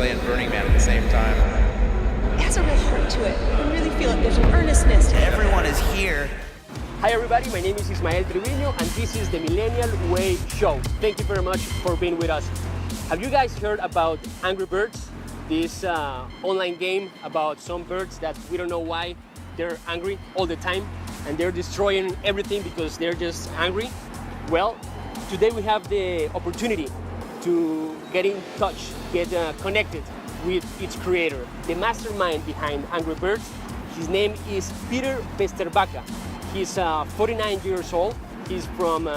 and Burning Man at the same time. It has a real heart to it. You really feel it. There's an earnestness. Everyone is here. Hi everybody, my name is Ismael Triviño and this is the Millennial Way Show. Thank you very much for being with us. Have you guys heard about Angry Birds? This online game about some birds that we don't know why they're angry all the time and they're destroying everything because they're just angry? Well, today we have the opportunity to get in touch, get connected with its creator, the mastermind behind Angry Birds. His name is Peter Vesterbacka. He's 49 years old, he's from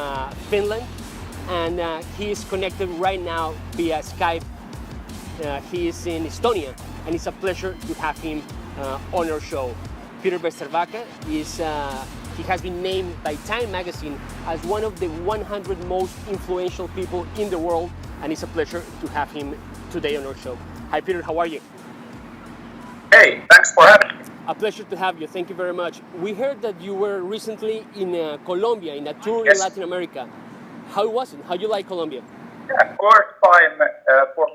Finland, and he is connected right now via Skype. He is in Estonia, and it's a pleasure to have him on our show. Peter Vesterbacka he has been named by Time magazine as one of the 100 most influential people in the world, and it's a pleasure to have him today on our show. Hi Peter, how are you? Hey, thanks for having me. A pleasure to have you. Thank you very much. We heard that you were recently in Colombia, in a tour in Latin America. How was it? How do you like Colombia? Yeah, first time for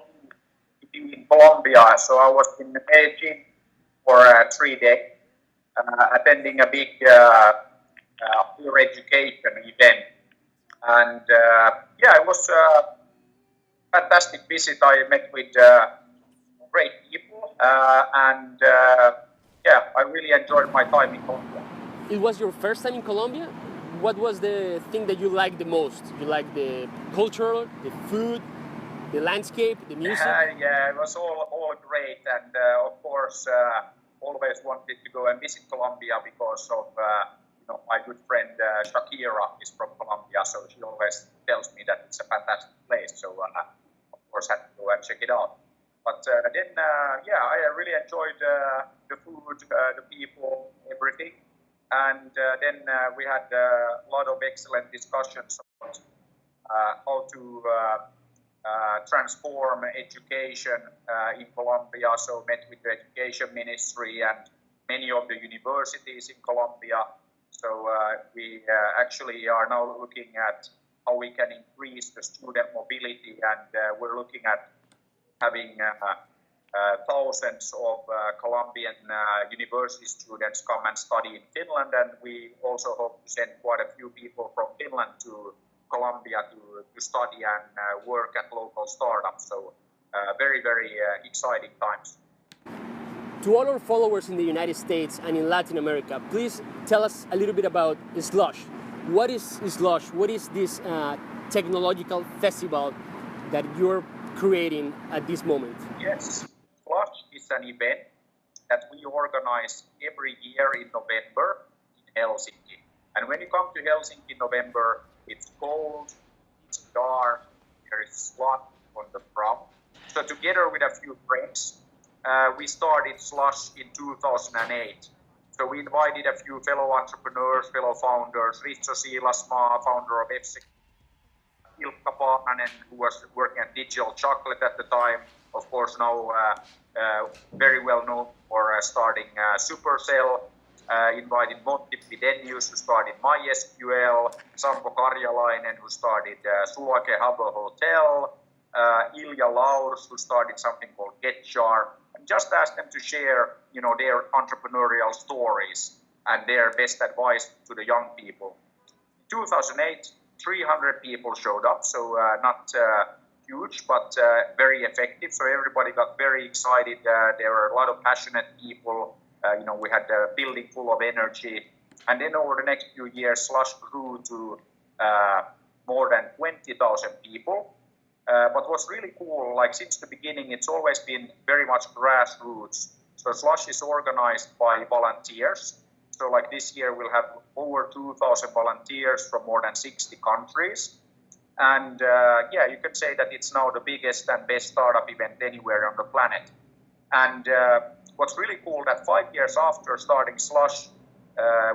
me in Colombia. So I was in Medellin for 3 days, attending a big higher education event. And it was a fantastic visit. I met with great people and I really enjoyed my time in Colombia. It was your first time in Colombia? What was the thing that you liked the most? You liked the culture, the food, the landscape, the music? It was all great, and of course always wanted to go and visit Colombia because of my good friend Shakira is from Colombia, so she always tells me that it's a fantastic place, so of course had to go and check it out. But then I really enjoyed the food, the people, everything. And then we had a lot of excellent discussions about how to transform education in Colombia. So met with the education ministry and many of the universities in Colombia. So we actually are now looking at how we can increase the student mobility, and we're looking at having thousands of Colombian university students come and study in Finland, and we also hope to send quite a few people from Finland to Colombia to study and work at local startups. So very, very exciting times. To all our followers in the United States and in Latin America, please tell us a little bit about Slush. What is Slush? What is this technological festival that you're creating at this moment? Yes, Slush is an event that we organize every year in November in Helsinki. And when you come to Helsinki in November, it's cold, it's dark, there is slush on the ground. So together with a few friends, we started Slush in 2008. So we invited a few fellow entrepreneurs, fellow founders, Risto Siilasmaa, founder of F6, Ilkka Paananen, who was working at Digital Chocolate at the time, of course now very well known for starting Supercell, invited Monty Pidenius, who started MySQL, Sampo Karjalainen, who started Sulake Habbo Hotel, Ilja Laurs, who started something called GetJar, and just asked them to share their entrepreneurial stories and their best advice to the young people. In 2008, 300 people showed up, so not huge, but very effective. So everybody got very excited. There were a lot of passionate people. We had a building full of energy. And then over the next few years, Slush grew to more than 20,000 people. But what's really cool, like since the beginning, it's always been very much grassroots. So Slush is organized by volunteers. So like this year, we'll have over 2,000 volunteers from more than 60 countries. And you can say that it's now the biggest and best startup event anywhere on the planet. And what's really cool that 5 years after starting Slush,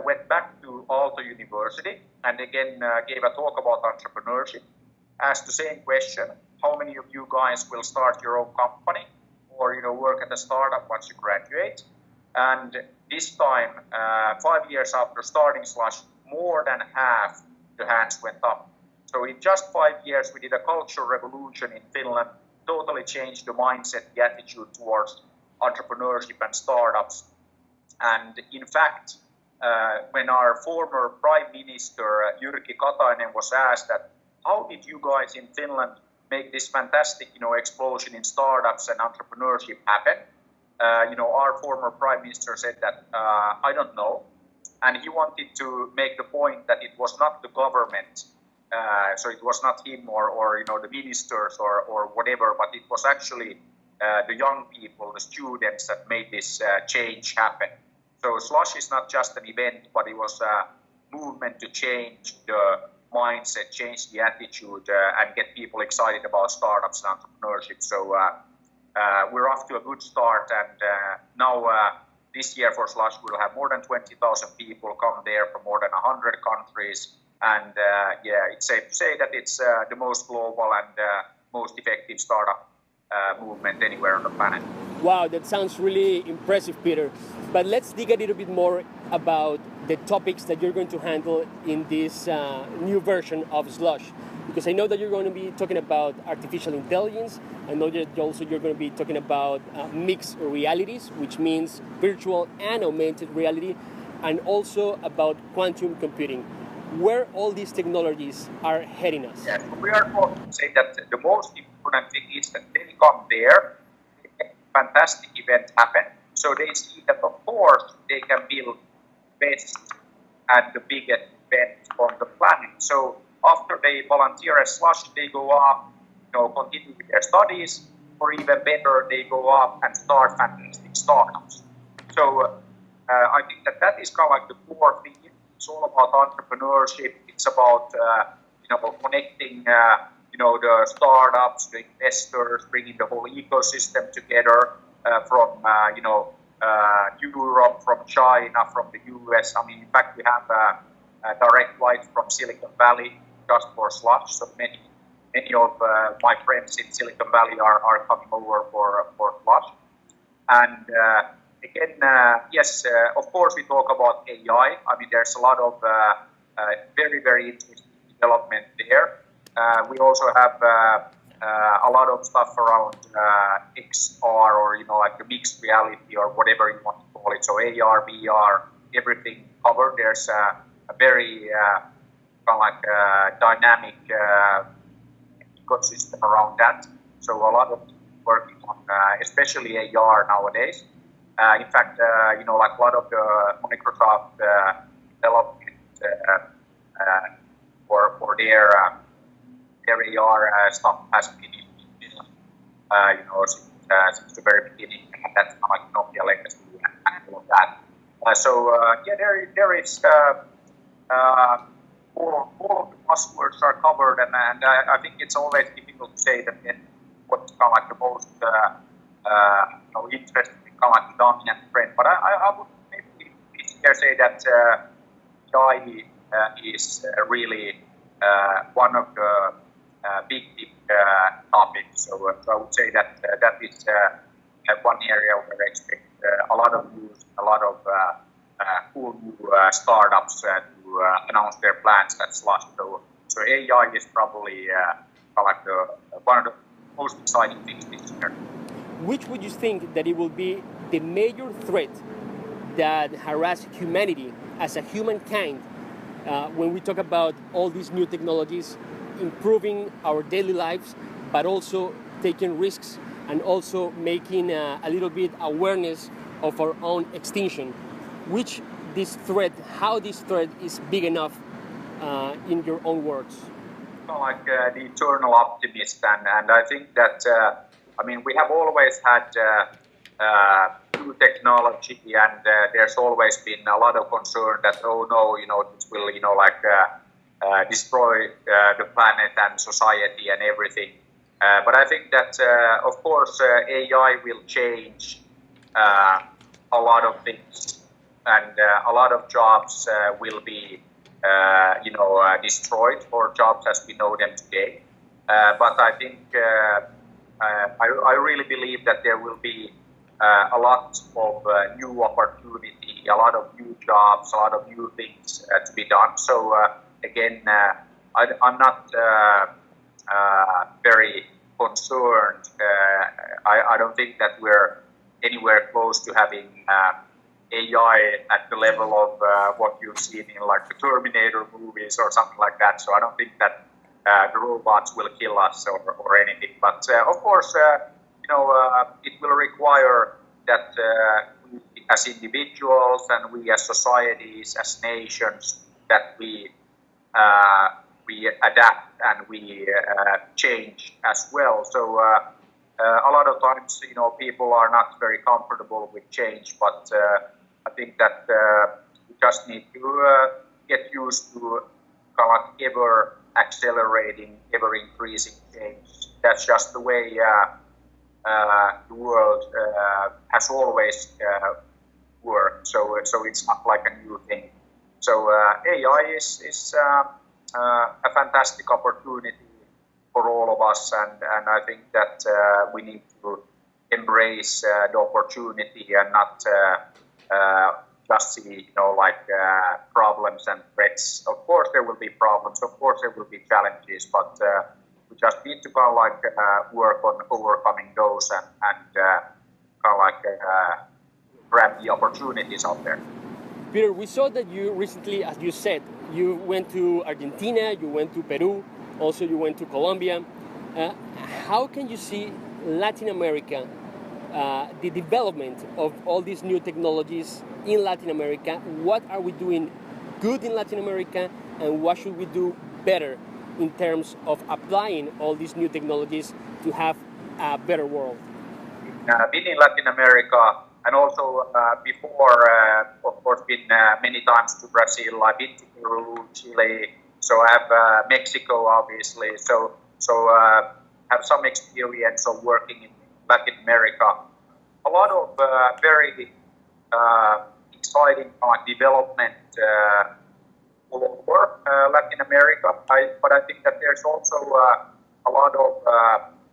went back to Aalto University and again gave a talk about entrepreneurship, asked the same question, how many of you guys will start your own company or work at a startup once you graduate? And this time, 5 years after starting Slush, more than half the hands went up. So in just 5 years, we did a cultural revolution in Finland. totally changed the mindset, the attitude towards entrepreneurship and startups. And in fact, when our former Prime Minister Jyrki Katainen was asked that, how did you guys in Finland make this fantastic, explosion in startups and entrepreneurship happen? Our former Prime Minister said that, I don't know. And he wanted to make the point that it was not the government, so it was not him or the ministers or whatever, but it was actually the young people, the students that made this change happen. So Slush is not just an event, but it was a movement to change the mindset, change the attitude, and get people excited about startups and entrepreneurship. So we're off to a good start, and now this year for Slush we'll have more than 20,000 people come there from more than 100 countries. And it's safe to say that it's the most global and most effective startup movement anywhere on the planet. Wow, that sounds really impressive, Peter. But let's dig a little bit more about the topics that you're going to handle in this new version of Slush. Because I know that you're going to be talking about artificial intelligence. I know that also you're going to be talking about mixed realities, which means virtual and augmented reality, and also about quantum computing. Where all these technologies are heading us? Yes, we are going to say that the most important thing is that they come there, fantastic events happen. So they see that, of course, they can build best and the biggest event on the planet. So after they volunteer as Slush, they go up, continue with their studies, or even better, they go up and start fantastic startups. So I think that is kind of like the core thing. It's all about entrepreneurship. It's about connecting the startups, the investors, bringing the whole ecosystem together from Europe, from China, from the US. I mean, in fact, we have a direct flight from Silicon Valley just for Slush. So many of my friends in Silicon Valley are coming over for Slush. And again, yes, of course, we talk about AI. I mean, there's a lot of very, very interesting development there. We also have a lot of stuff around XR or, like the mixed reality or whatever you want to call it. So AR, VR, everything covered. There's a very kind of like dynamic ecosystem around that. So a lot of people working on especially AR nowadays. In fact, like a lot of the Microsoft development for their AR stuff has been since the very beginning, and that's kind of like Nokia legacy and all of that. There is all of the buzzwords are covered, and I think it's always difficult to say that what's kind of like the most interesting, kind of like the dominant trend. But I would maybe say that AI is really one of the big topics. So I would say that that is one area where I expect a lot of news, a lot of cool new startups to announce their plans at Slush. So AI is probably like one of the most exciting things this year. Which would you think that it will be the major threat that harass humanity as a humankind when we talk about all these new technologies improving our daily lives, but also taking risks and also making a little bit awareness of our own extinction? How this threat is big enough in your own words? Like the eternal optimist, and I think that we have always had new technology, and there's always been a lot of concern that this will destroy the planet and society and everything. But I think that of course AI will change a lot of things, and a lot of jobs will be destroyed, or jobs as we know them today. But I think I really believe that there will be a lot of new opportunity, a lot of new jobs, a lot of new things to be done. So again, I'm not very concerned. I don't think that we're anywhere close to having AI at the level of what you've seen in like the Terminator movies or something like that. So I don't think that the robots will kill us or anything. But of course, it will require that we as individuals and we as societies, as nations, that we adapt and we change as well. So a lot of times, people are not very comfortable with change, but I think that we just need to get used to kind of ever accelerating, ever increasing change. That's just the way the world has always worked. So it's not like a new thing. So AI is a fantastic opportunity for all of us, and I think that we need to embrace the opportunity and not just see, problems and threats. Of course, there will be problems. Of course, there will be challenges, but we just need to kind of work on overcoming those and grab the opportunities out there. Peter, we saw that you recently, as you said, you went to Argentina, you went to Peru, also you went to Colombia. How can you see Latin America, the development of all these new technologies in Latin America? What are we doing good in Latin America, and what should we do better in terms of applying all these new technologies to have a better world? Been in Latin America, and also before, of course, been many times to Brazil. I've been to Peru, Chile, so I have Mexico, obviously. So have some experience of working in Latin America. A lot of very exciting development all over Latin America. But I think that there's also a lot of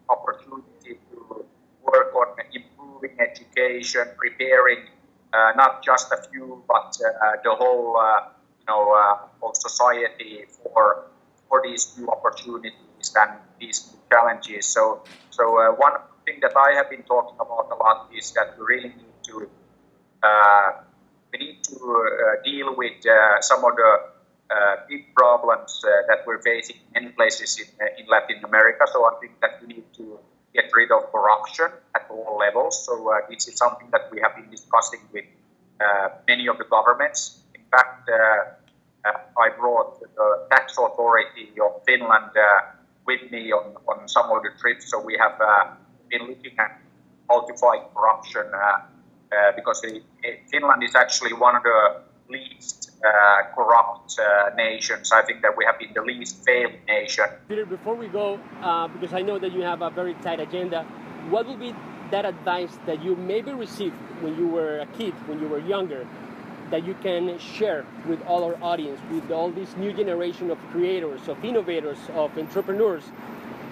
opportunity to work on improving education, preparing not just a few, but the whole of society for these new opportunities and these new challenges. So one thing that I have been talking about a lot is that we really need to deal with some of the big problems that we're facing in many places in Latin America. So I think that we need to get rid of corruption at all levels. So this is something that we have been discussing with many of the governments. In fact, I brought the tax authority of Finland with me on some of the trips. So we have been looking at how to fight corruption because Finland is actually one of the least corrupt nations. I think that we have been the least failed nation. Peter, before we go, because I know that you have a very tight agenda, what would be that advice that you maybe received when you were a kid, when you were younger, that you can share with all our audience, with all this new generation of creators, of innovators, of entrepreneurs,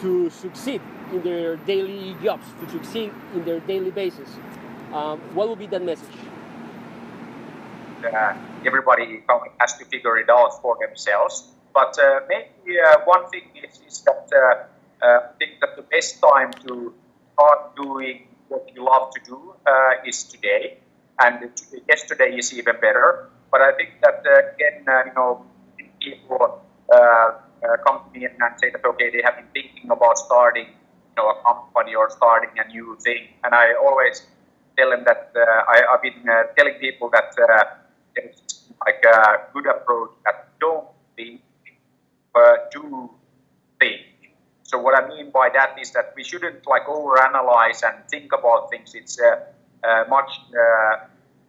to succeed in their daily jobs, to succeed in their daily basis? What would be that message? Everybody has to figure it out for themselves. But maybe one thing is that I think that the best time to start doing what you love to do is today. And yesterday is even better. But I think that again, people come to me and say that okay, they have been thinking about starting, a company or starting a new thing. And I always tell them that I've been telling people that it's like a good approach that don't think, but do think. So what I mean by that is that we shouldn't overanalyze and think about things. It's much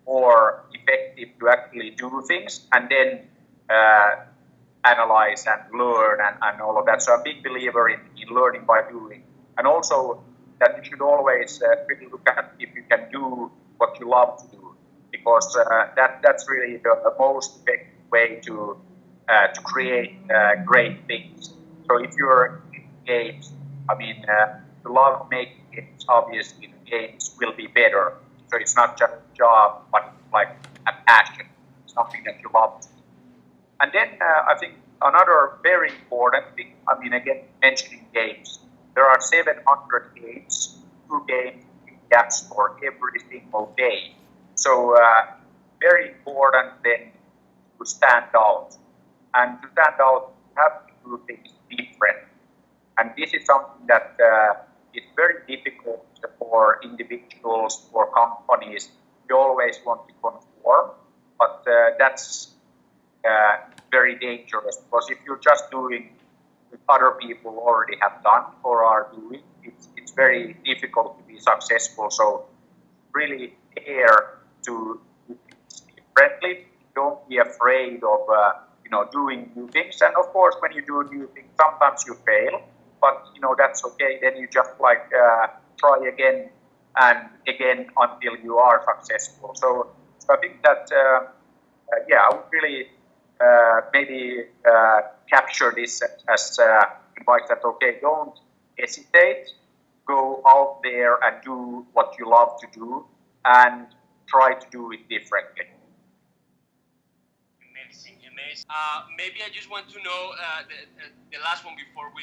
more effective to actually do things and then analyze and learn and all of that. So I'm a big believer in learning by doing. And also that you should always really look at if you can do what you love to do, because that's really the most effective way to create great things. So if you're in games, you love making games, obviously the games will be better. So it's not just a job, but it's like a passion, something that you love to do. And then I think another very important thing, again, mentioning games, there are 700 games, 2 games in the App Store every single day. So very important then to stand out. And to stand out, you have to do things different. And this is something that is very difficult for individuals, for companies. You always want to conform, but that's very dangerous, because if you're just doing what other people already have done or are doing, it's very difficult to be successful. So really dare to do things differently. Don't be afraid of doing new things. And of course, when you do new things, sometimes you fail, but that's okay. Then you just try again and again until you are successful. So I think that I would really maybe capture this as advice that don't hesitate, go out there and do what you love to do and try to do it differently. Amazing. Maybe I just want to know the last one before we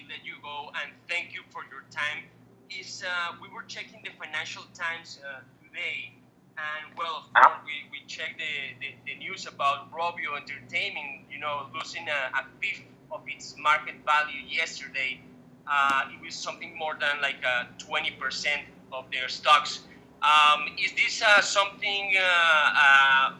let you go, and thank you for your time. Is we were checking the Financial Times today, and well, of course, we checked the news about Rovio Entertainment, losing a fifth of its market value yesterday. It was something more than 20% of their stocks. Is this something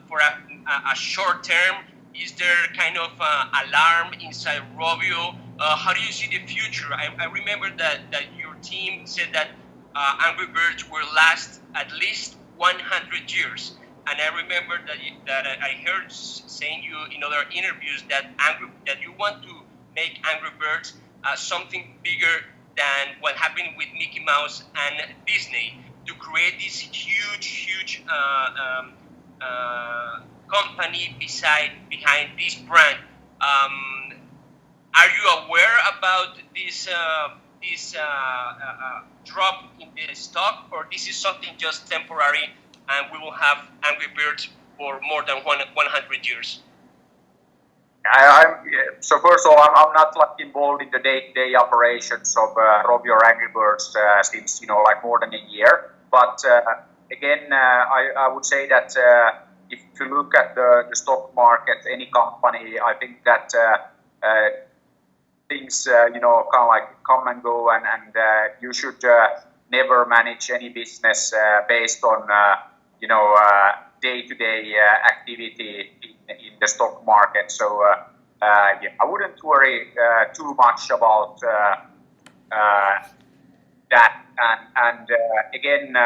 for a short term? Is there kind of alarm inside Rovio? How do you see the future? I remember that your team said that Angry Birds will last at least 100 years. And I remember that I heard saying you in other interviews that you want to make Angry Birds something bigger than what happened with Mickey Mouse and Disney, to create this huge company behind this brand. Are you aware about this drop in the stock, or this is something just temporary and we will have Angry Birds for more than 100 years? So first of all, I'm not involved in the day-to-day operations of Rovio or Angry Birds since more than a year. But again, I would say that if you look at the stock market, any company, I think that things come and go, and you should never manage any business based on day-to-day activity in the stock market. So I wouldn't worry too much about that. And again,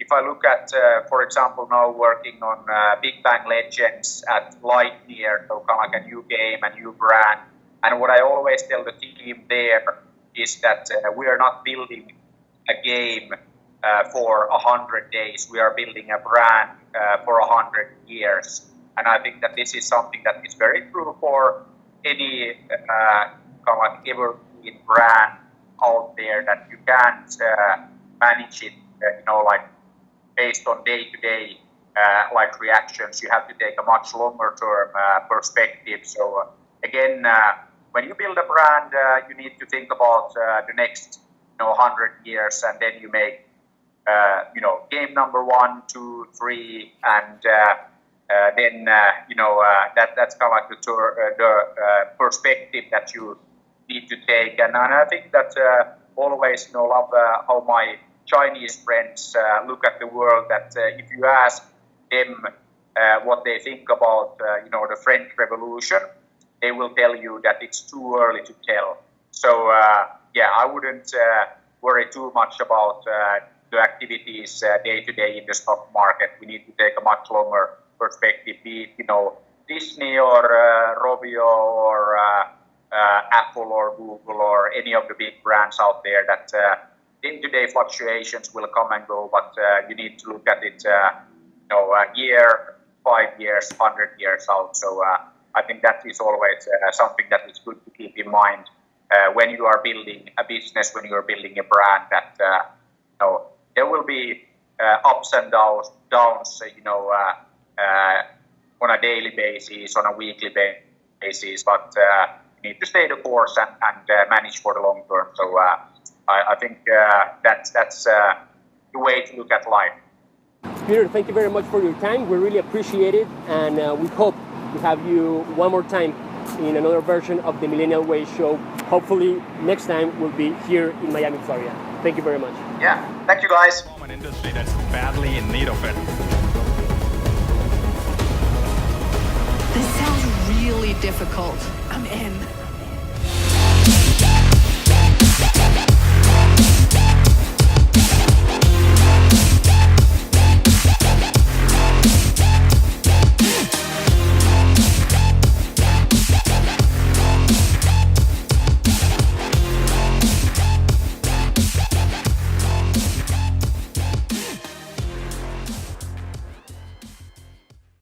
if I look at, for example, now working on Big Bang Legends at Lightyear, so a new game, a new brand. And what I always tell the team there is that we are not building a game for 100 days. We are building a brand for 100 years. And I think that this is something that is very true for any evergreen brand out there, that you can't manage it, based on day-to-day reactions. You have to take a much longer-term perspective. So again, when you build a brand, you need to think about the next 100 years, and then you make game number 1, 2, 3, and then that's the perspective that you need to take. And I think that always love how my Chinese friends look at the world. That if you ask them what they think about the French Revolution, they will tell you that it's too early to tell. So I wouldn't worry too much about the activities day to day in the stock market. We need to take a much longer perspective, be it Disney or Rovio or Apple or Google or any of the big brands out there. That day-to-day fluctuations will come and go, but you need to look at it a year, 5 years, 100 years out. So I think that is always something that is good to keep in mind when you are building a business, when you are building a brand, that there will be ups and downs on a daily basis, on a weekly basis, but you need to stay the course and manage for the long term. So I think that's the way to look at life. Peter, thank you very much for your time. We really appreciate it, and we hope to have you one more time in another version of the Millennial Way show. Hopefully next time we'll be here in Miami, Florida. Thank you very much. Yeah, thank you guys. An industry that's badly in need of it. This sounds really difficult. I'm in.